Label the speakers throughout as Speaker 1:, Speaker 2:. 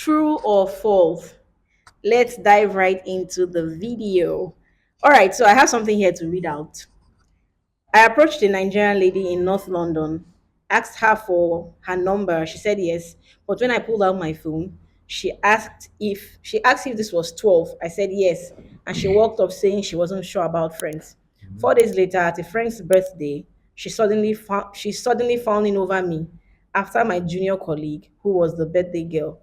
Speaker 1: True or false? Let's dive right into the video. All right, so I have something here to read out. I approached a Nigerian lady in North London, asked her for her number. She said yes, but when I pulled out my phone, she asked if this was 12. I said yes, and she walked off saying she wasn't sure about friends. 4 days later, at a friend's birthday, she suddenly fawning over me after my junior colleague, who was the birthday girl,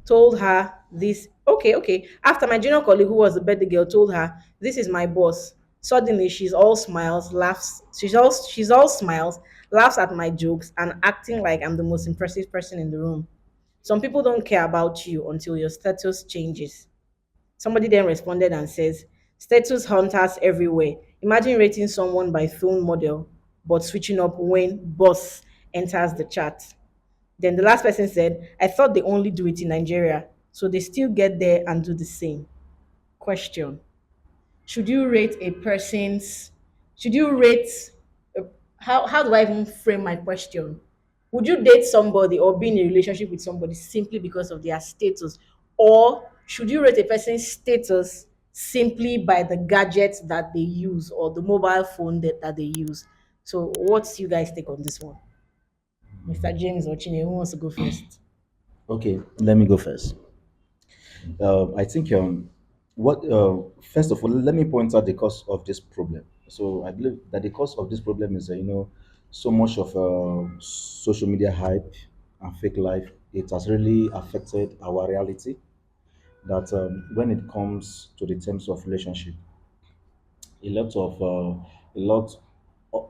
Speaker 1: told her this. Okay. After my junior colleague, who was the birthday girl, told her, "This is my boss." Suddenly, she's all smiles, laughs at my jokes, and acting like I'm the most impressive person in the room. Some people don't care about you until your status changes. Somebody then responded and says, "Status hunters everywhere. Imagine rating someone by phone model, but switching up when boss enters the chat." Then the last person said, "I thought they only do it in Nigeria, so they still get there and do the same." Question: Should you rate a person's, should you rate, uh, how do I even frame my question? Would you date somebody or be in a relationship with somebody simply because of their status? Or should you rate a person's status simply by the gadgets that they use or the mobile phone that they use? So, what's you guys take on this one? Mr. James or Chine, who wants to go first?
Speaker 2: Okay, let me go first. I think what first of all, let me point out the cause of this problem. So I believe that the cause of this problem is so much of social media hype and fake life. It has really affected our reality. That when it comes to the terms of relationship, a lot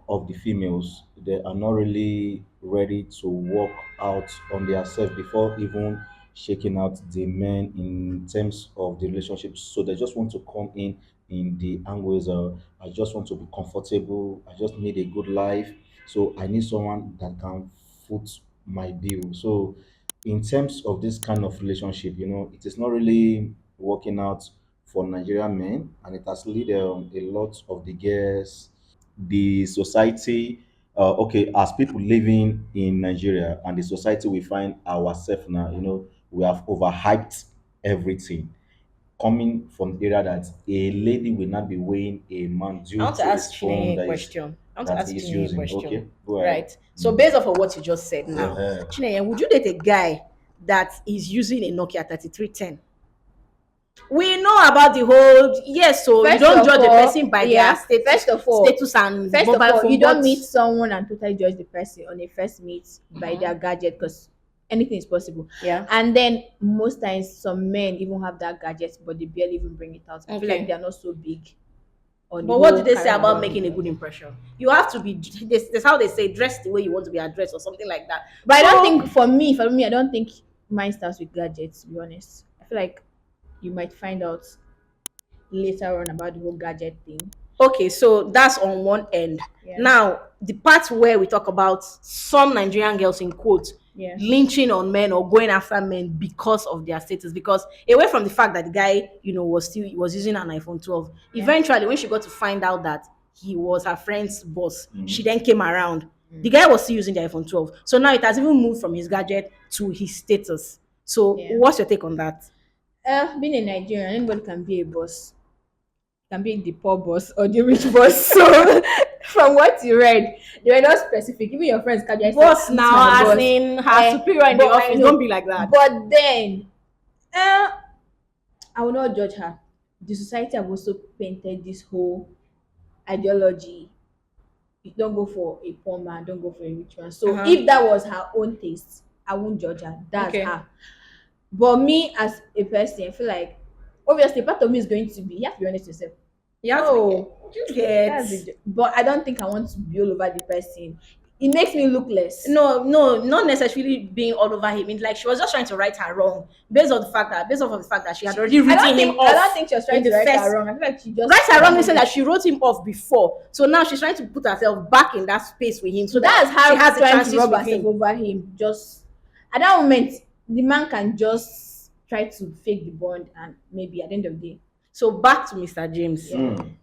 Speaker 2: of the females, they are not really ready to work out on their self before even shaking out the men in terms of the relationship. So they just want to come in the angles of, I just want to be comfortable, I just need a good life, so I need someone that can foot my bill. So in terms of this kind of relationship, it is not really working out for Nigerian men, and it has led a lot of the girls, the society. Okay, as people living in Nigeria and the society we find ourselves now, we have overhyped everything. Coming from the area that a lady will not be weighing a man
Speaker 1: I
Speaker 2: due
Speaker 1: want to
Speaker 2: to his
Speaker 1: ask
Speaker 2: phone
Speaker 1: Chinenye a question. I want to
Speaker 2: that
Speaker 1: ask
Speaker 2: he is
Speaker 1: Chinenye a
Speaker 2: using.
Speaker 1: question.
Speaker 2: Okay, go ahead.
Speaker 1: Right. So based off of what you just said now,
Speaker 2: Uh-huh.
Speaker 1: Chinenye, would you date a guy that is using a Nokia 3310? We know about the whole, yes, so you
Speaker 3: First
Speaker 1: don't
Speaker 3: of
Speaker 1: judge a
Speaker 3: all,
Speaker 1: person by their
Speaker 3: yeah.
Speaker 1: status, status and mobile
Speaker 3: You
Speaker 1: phone,
Speaker 3: don't
Speaker 1: but
Speaker 3: meet someone and totally judge the person on a first meet by
Speaker 1: Mhm.
Speaker 3: their gadget, because anything is possible.
Speaker 1: Yeah.
Speaker 3: And then most times some men even have that gadget, but they barely even bring it out. I feel like
Speaker 1: Okay.
Speaker 3: they are not so big on the
Speaker 1: But what
Speaker 3: whole
Speaker 1: did they say
Speaker 3: camera
Speaker 1: about
Speaker 3: body.
Speaker 1: making a good impression? You have to be, that's how they say, dress the way you want to be addressed or something like that.
Speaker 3: But I don't
Speaker 1: So,
Speaker 3: think for me, I don't think mine starts with gadgets. To be honest, I feel like you might find out later on about the whole gadget thing.
Speaker 1: okay, so that's on one end.
Speaker 3: Yeah,
Speaker 1: Now, the part where we talk about some Nigerian girls in quotes
Speaker 3: yeah,
Speaker 1: lynching on men or going after men because of their status. Because away from the fact that the guy, was using an iPhone 12,
Speaker 3: yeah.
Speaker 1: eventually when she got to find out that he was her friend's boss, she
Speaker 2: Mhm.
Speaker 1: then came around. The
Speaker 3: Mm.
Speaker 1: guy was still using the iPhone 12. So now it has even moved from his gadget to his status. So
Speaker 3: Yeah.
Speaker 1: what's your take on that?
Speaker 3: Being a Nigerian, anybody can be a boss. Can be the poor boss or the rich boss. So, from what you read, they were not specific. Even your friends can just say,
Speaker 1: Boss
Speaker 3: "It's my
Speaker 1: now, as
Speaker 3: boss."
Speaker 1: in her superior in the
Speaker 3: But I
Speaker 1: office. Don't
Speaker 3: know.
Speaker 1: be like that.
Speaker 3: But then, uh, I will not judge her. The society have also painted this whole ideology. You don't go for a poor man, don't go for a rich man. So,
Speaker 1: Uh-huh.
Speaker 3: if that was her own taste, I won't judge her. That's
Speaker 1: Okay.
Speaker 3: her. But me as a person, I feel like obviously part of me is going to be, you have to be honest with yourself.
Speaker 1: You have to
Speaker 3: Oh,
Speaker 1: you get.
Speaker 3: that's it. But I don't think I want to be all over the person. It makes me look less.
Speaker 1: No, no, not necessarily being all over him. It's like she was just trying to right her wrong based off of the fact that she had already written him
Speaker 3: I
Speaker 1: off
Speaker 3: don't think she was
Speaker 1: in
Speaker 3: trying
Speaker 1: the
Speaker 3: to right
Speaker 1: first.
Speaker 3: her wrong. I feel like she just
Speaker 1: Right her wrong, listen that she wrote him off before. So now she's trying to put herself back in that space with him so
Speaker 3: that's
Speaker 1: that she
Speaker 3: how
Speaker 1: has the
Speaker 3: trying to
Speaker 1: chances
Speaker 3: rub
Speaker 1: with
Speaker 3: herself
Speaker 1: him.
Speaker 3: over him. Just at that moment, the man can just try to fake the bond, and maybe at the end of the day,
Speaker 1: So back to Mr. James.
Speaker 3: yeah.
Speaker 2: Mm.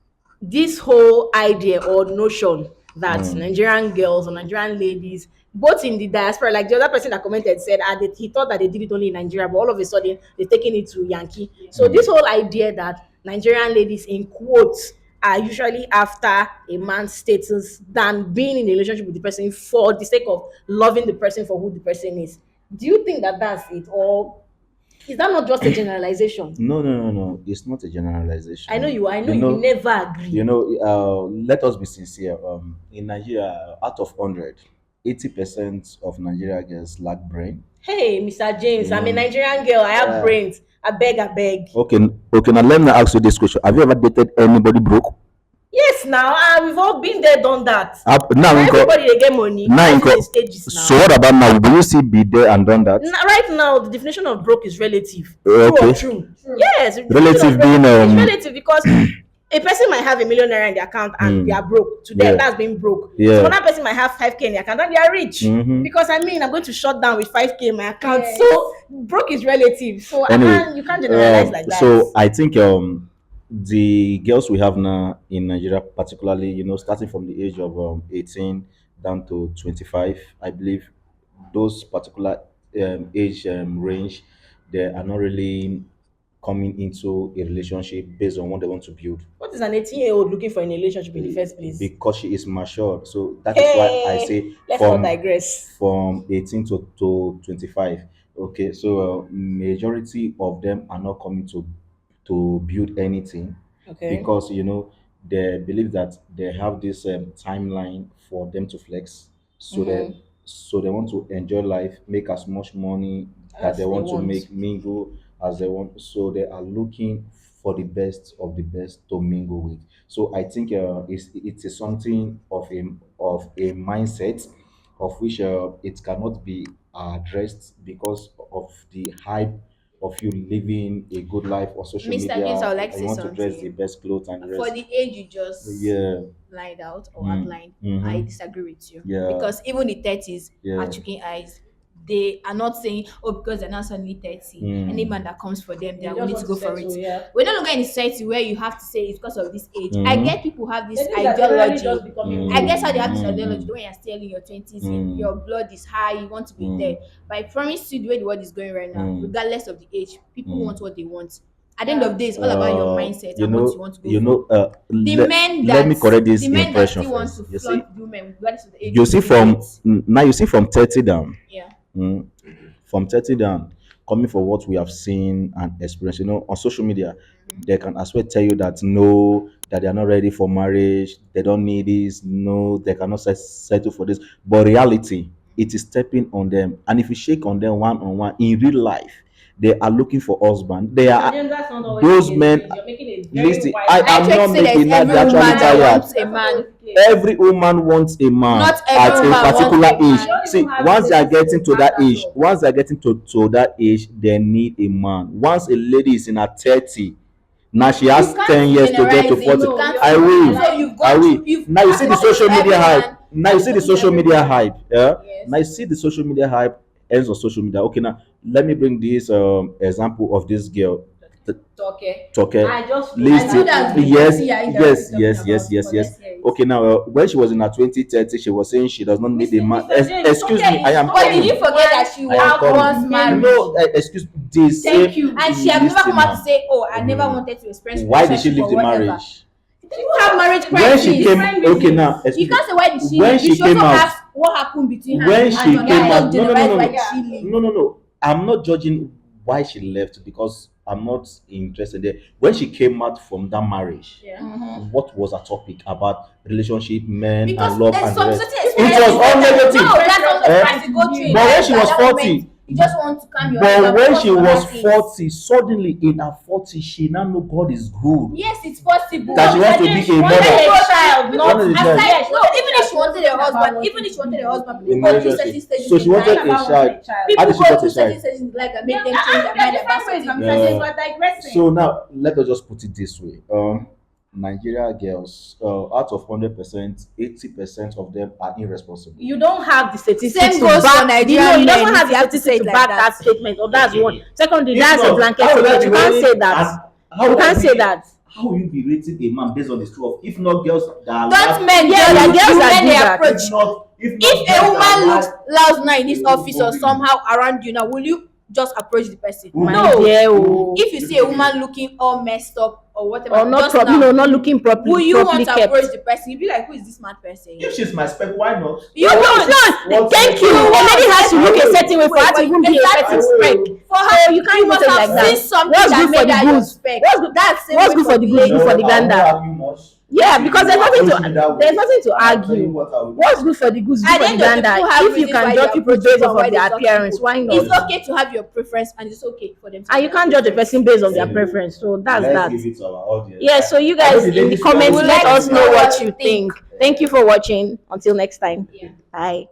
Speaker 1: This whole idea or notion that Nigerian girls or Nigerian ladies, both in the diaspora, like the other person that commented said, he thought that they did it only in Nigeria, but all of a sudden they're taking it to Yankee. So this whole idea that Nigerian ladies, in quotes, are usually after a man's status than being in a relationship with the person for the sake of loving the person for who the person is. Do you think that that's it, or is that not just a generalization?
Speaker 2: No. It's not a generalization.
Speaker 1: I know you. I know
Speaker 2: You
Speaker 1: you,
Speaker 2: know,
Speaker 1: never agree.
Speaker 2: let us be sincere. In Nigeria, out of 100, 80% of Nigeria girls lack brain.
Speaker 1: Hey, Mr. James,
Speaker 2: You
Speaker 1: I'm a
Speaker 2: know,
Speaker 1: Nigerian girl. I have
Speaker 2: yeah.
Speaker 1: brains. I beg, I beg.
Speaker 2: Okay, okay. Now let me ask you this question: have you ever dated anybody broke?
Speaker 1: Yes, now we've all been there, done that.
Speaker 2: Now,
Speaker 1: Everybody they get money.
Speaker 2: now,
Speaker 1: Life is in stages now.
Speaker 2: so what about now? Will you still be there and done that?
Speaker 1: Right now, the definition of broke is relative. True or
Speaker 2: Okay.
Speaker 1: true? Yes, the definition
Speaker 2: Relative
Speaker 1: of broke
Speaker 2: being,
Speaker 1: is relative because a person might have $1 million in the account and they are broke. To them,
Speaker 2: Yeah.
Speaker 1: that's being broke.
Speaker 2: Yeah.
Speaker 1: So another person might have 5K in the account and they are rich.
Speaker 2: Mhm.
Speaker 1: Because I'm going to shut down with 5K in my account.
Speaker 3: Yes.
Speaker 1: So broke is relative. So
Speaker 2: Anyway,
Speaker 1: you can't generalize like that.
Speaker 2: So I think the girls we have now in Nigeria, particularly, starting from the age of 18 down to 25, I believe those particular age range, they are not really coming into a relationship based on what they want to build
Speaker 1: What is an 18-year-old looking for in a relationship in the first place?
Speaker 2: because she is matured. So that is why I say
Speaker 1: Let's not digress.
Speaker 2: from 18 to 25. Okay, so majority of them are not coming to build anything
Speaker 1: Okay.
Speaker 2: because they believe that they have this timeline for them to flex, so they want to enjoy life, make as much money that
Speaker 1: As
Speaker 2: they
Speaker 1: they
Speaker 2: want to
Speaker 1: want.
Speaker 2: make, mingle as they want. So they are looking for the best of the best to mingle with. So I think it is something of a mindset of which it cannot be addressed because of the hype of you living a good life on social
Speaker 3: Mr.
Speaker 2: media.
Speaker 3: Gibbs, I would like to
Speaker 2: You
Speaker 3: say
Speaker 2: want to dress the
Speaker 3: something.
Speaker 2: best clothes and the
Speaker 3: For
Speaker 2: rest.
Speaker 3: the age you just
Speaker 2: Yeah,
Speaker 3: lined out or
Speaker 2: Mm.
Speaker 3: outlined,
Speaker 2: Mhm.
Speaker 3: I disagree with you.
Speaker 2: Yeah.
Speaker 3: Because even the 30s
Speaker 2: Yeah.
Speaker 3: are chicken eyes. They are not saying, oh, because they're not suddenly 30. Any man that comes for them, they are willing to go for it.
Speaker 1: Yeah.
Speaker 3: We're no longer in a society where you have to say it's because of this age. I
Speaker 2: Mhm.
Speaker 3: get people have this
Speaker 1: They think that generally just
Speaker 3: ideology.
Speaker 1: becoming
Speaker 2: Mm.
Speaker 3: I guess how they have this
Speaker 2: Mm.
Speaker 3: ideology when you're still in your 20s,
Speaker 2: Mm.
Speaker 3: your blood is high, you want to be
Speaker 2: Mm.
Speaker 3: there. But I promise you, the way the world is going right now,
Speaker 2: Mm.
Speaker 3: regardless of the age, people
Speaker 2: Mm.
Speaker 3: want what they want. At the end of the day, it's all about your mindset and what you want to go for. The men
Speaker 2: let me correct this
Speaker 3: the men that
Speaker 2: impression
Speaker 3: still want
Speaker 2: first.
Speaker 3: to
Speaker 2: You see,
Speaker 3: flaunt the women regardless of the age.
Speaker 2: you see
Speaker 3: will
Speaker 2: from
Speaker 3: wait.
Speaker 2: now you see from 30 down.
Speaker 3: Yeah.
Speaker 2: Mm, from 30 down, coming for what we have seen and experienced, on social media, they can as well tell you that no, that they are not ready for marriage, they don't need this, no, they cannot settle for this. But reality, it is stepping on them. And if you shake on them one on one in real life, they are looking for husband. They are
Speaker 1: That's not always
Speaker 2: those
Speaker 1: the case.
Speaker 2: men.
Speaker 1: You're making a very
Speaker 2: Listen,
Speaker 1: wide-
Speaker 2: I
Speaker 3: I
Speaker 2: am
Speaker 3: try to
Speaker 2: not
Speaker 3: say that
Speaker 2: making that
Speaker 3: every
Speaker 2: they're
Speaker 3: woman
Speaker 2: actually
Speaker 3: that
Speaker 2: tired.
Speaker 3: wants a man.
Speaker 2: Every woman wants a man
Speaker 3: Not every
Speaker 2: at a
Speaker 3: woman
Speaker 2: particular
Speaker 3: wants a
Speaker 2: age.
Speaker 3: man.
Speaker 2: See, once they are getting to that age, they need a man. Once a lady is in her 30, now she has
Speaker 3: You can't
Speaker 2: 10 years to get to
Speaker 3: generalize it.
Speaker 2: 40.
Speaker 3: You can't
Speaker 2: I will.
Speaker 3: So you've
Speaker 2: I
Speaker 3: gone
Speaker 2: will.
Speaker 3: through, you've
Speaker 2: Now you see the
Speaker 3: spoken to
Speaker 2: social media
Speaker 3: everyone.
Speaker 2: hype. Now you see the
Speaker 3: You've spoken to
Speaker 2: social media
Speaker 3: everyone.
Speaker 2: hype. Yeah.
Speaker 3: Yes.
Speaker 2: Now you see the social media hype ends on social media. Okay, now let me bring this example of this girl.
Speaker 3: Okay.
Speaker 2: Okay.
Speaker 1: I just
Speaker 2: Listen,
Speaker 3: I know that's the
Speaker 2: yes,
Speaker 3: person you're
Speaker 2: yes,
Speaker 3: indirectly
Speaker 2: yes,
Speaker 3: talking
Speaker 2: yes,
Speaker 3: about,
Speaker 2: yes,
Speaker 3: but
Speaker 2: yes.
Speaker 3: let's hear it.
Speaker 2: Okay, now when she was in her 2030, she was saying she does not need a man.
Speaker 1: Mr. James,
Speaker 2: Excuse
Speaker 1: okay,
Speaker 2: me, I am
Speaker 1: it's
Speaker 3: But
Speaker 2: coming.
Speaker 3: did you forget that she
Speaker 2: I am coming.
Speaker 3: was married?
Speaker 2: No, excuse me. The
Speaker 3: Thank
Speaker 2: same-
Speaker 3: you. And she has never
Speaker 2: listen
Speaker 3: come out
Speaker 2: now.
Speaker 3: to say, oh, I never
Speaker 2: Mhm.
Speaker 3: wanted to experience
Speaker 2: Why did she
Speaker 3: relationship
Speaker 2: leave
Speaker 3: or
Speaker 2: the
Speaker 3: whatever.
Speaker 2: marriage?
Speaker 3: People have marriage
Speaker 2: When
Speaker 3: crisis.
Speaker 2: she came, okay, now
Speaker 3: You
Speaker 2: excuse me.
Speaker 3: can't say why did she
Speaker 2: When
Speaker 3: leave.
Speaker 2: she
Speaker 3: You should
Speaker 2: came
Speaker 3: also
Speaker 2: out-
Speaker 3: ask what happened between her
Speaker 2: When
Speaker 3: and
Speaker 2: she
Speaker 3: your
Speaker 2: came
Speaker 3: guy.
Speaker 2: out,
Speaker 3: Don't generalize why she leave.
Speaker 2: no. I'm not judging why she left because I'm not interested there. When she came out from that marriage, what was her topic about relationship, men
Speaker 3: Because
Speaker 2: and love
Speaker 3: there's
Speaker 2: and the
Speaker 3: some
Speaker 2: rest?
Speaker 3: certain
Speaker 2: It
Speaker 3: experiences
Speaker 2: was all
Speaker 3: that-
Speaker 2: negative.
Speaker 3: No, that's all the
Speaker 2: Eh?
Speaker 3: price you go through. in
Speaker 2: But when
Speaker 3: life
Speaker 2: she
Speaker 3: at
Speaker 2: was
Speaker 3: that
Speaker 2: 40,
Speaker 3: moment, you just want to calm your
Speaker 2: But when
Speaker 3: focus
Speaker 2: she
Speaker 3: on
Speaker 2: was
Speaker 3: other things.
Speaker 2: 40, suddenly in her 40, she now know God is good.
Speaker 3: Yes, it's possible.
Speaker 2: That she wants to be a mother.
Speaker 1: child,
Speaker 2: not a child.
Speaker 3: Aside, no, even if she wanted a husband, people go through certain stages.
Speaker 2: So she
Speaker 3: in
Speaker 2: wanted
Speaker 3: life.
Speaker 2: a child. How
Speaker 3: People
Speaker 2: did she
Speaker 3: go
Speaker 2: get
Speaker 3: through
Speaker 2: a
Speaker 3: certain
Speaker 2: child?
Speaker 3: stages in life that make them change their mind about certain things.
Speaker 2: So now let us just put it this way. Nigeria girls, out of 100%, 80% of them are irresponsible.
Speaker 1: You don't have the statistics
Speaker 3: Same
Speaker 1: to
Speaker 3: goes for
Speaker 1: back.
Speaker 3: Nigerian
Speaker 1: You don't
Speaker 3: men,
Speaker 1: have
Speaker 3: if
Speaker 1: the
Speaker 3: you have to
Speaker 1: statistics
Speaker 3: say
Speaker 1: to
Speaker 3: it like
Speaker 1: back
Speaker 3: that.
Speaker 1: that statement. Or that's one. Secondly,
Speaker 2: If
Speaker 1: that's
Speaker 2: not,
Speaker 1: a blanket
Speaker 2: how will I
Speaker 1: statement.
Speaker 2: be
Speaker 1: You can't
Speaker 2: wearing-
Speaker 1: say that.
Speaker 2: how
Speaker 1: You
Speaker 2: will I
Speaker 1: can't
Speaker 2: be-
Speaker 1: say that.
Speaker 2: How will you be rating a man based on his true? If not girls that are
Speaker 3: Don't men
Speaker 1: Yeah,
Speaker 3: judge
Speaker 1: girls
Speaker 3: the
Speaker 1: that
Speaker 3: men
Speaker 1: do
Speaker 3: they
Speaker 1: that.
Speaker 3: approach?
Speaker 2: if
Speaker 3: If a
Speaker 2: girls that
Speaker 3: woman looks
Speaker 2: like
Speaker 3: loud now in this office or somehow around you now, will you just approach the person?
Speaker 1: My
Speaker 3: No.
Speaker 1: dear, oh.
Speaker 3: If you see a woman looking all messed up or whatever,
Speaker 1: Or not
Speaker 3: just
Speaker 1: properly,
Speaker 3: now,
Speaker 1: not looking properly,
Speaker 3: will you
Speaker 1: properly
Speaker 3: want to
Speaker 1: kept.
Speaker 3: approach the person? You'll be like, who is this mad person?
Speaker 2: if she's my spec, why not?
Speaker 3: You
Speaker 1: No,
Speaker 3: don't.
Speaker 1: no,
Speaker 2: What-
Speaker 1: thank you. A lady has to look a certain way for her to even be a
Speaker 3: Exactly.
Speaker 1: certain spec.
Speaker 3: For her,
Speaker 1: So you can't
Speaker 3: you
Speaker 1: even
Speaker 3: must
Speaker 1: say it
Speaker 3: have
Speaker 1: like that.
Speaker 3: seen something
Speaker 1: What's
Speaker 3: that
Speaker 1: good for
Speaker 3: made
Speaker 1: the
Speaker 3: her your
Speaker 1: goose?
Speaker 3: spec.
Speaker 1: What's good?
Speaker 3: That's same
Speaker 1: What's
Speaker 3: way
Speaker 1: good for the goose?
Speaker 3: ladies.
Speaker 1: Good for the
Speaker 2: I will not
Speaker 1: gander.
Speaker 2: argue much.
Speaker 1: Yeah,
Speaker 2: If
Speaker 1: because
Speaker 2: you
Speaker 1: there's nothing
Speaker 2: approach me that
Speaker 1: to
Speaker 2: way,
Speaker 1: there's nothing to
Speaker 2: I'll tell you
Speaker 1: argue.
Speaker 2: what I will do.
Speaker 1: What's good for the goose? Good
Speaker 3: At
Speaker 1: for
Speaker 3: the
Speaker 1: the
Speaker 3: end of the
Speaker 1: gander.
Speaker 3: people have
Speaker 1: If you
Speaker 3: reasons
Speaker 1: can
Speaker 3: why
Speaker 1: judge
Speaker 3: they
Speaker 1: people
Speaker 3: approach
Speaker 1: based
Speaker 3: people
Speaker 1: off
Speaker 3: and why
Speaker 1: of
Speaker 3: they
Speaker 1: their
Speaker 3: talk to
Speaker 1: appearance,
Speaker 3: people.
Speaker 1: why not?
Speaker 3: It's okay to have your preference and it's okay for them to
Speaker 1: And you can't judge a person based on their
Speaker 2: Yeah.
Speaker 1: preference. So that's
Speaker 2: Let's
Speaker 1: that.
Speaker 2: give it to our audience.
Speaker 1: Yeah, so you
Speaker 2: I know
Speaker 1: guys
Speaker 2: the
Speaker 1: in the
Speaker 2: ladies
Speaker 1: comments
Speaker 2: will
Speaker 1: let
Speaker 3: like
Speaker 1: us
Speaker 3: to
Speaker 1: know
Speaker 3: know
Speaker 1: what
Speaker 3: what
Speaker 1: you
Speaker 3: you
Speaker 1: think.
Speaker 3: think.
Speaker 1: Thank you for watching. Until next time.
Speaker 3: Yeah.
Speaker 1: Bye.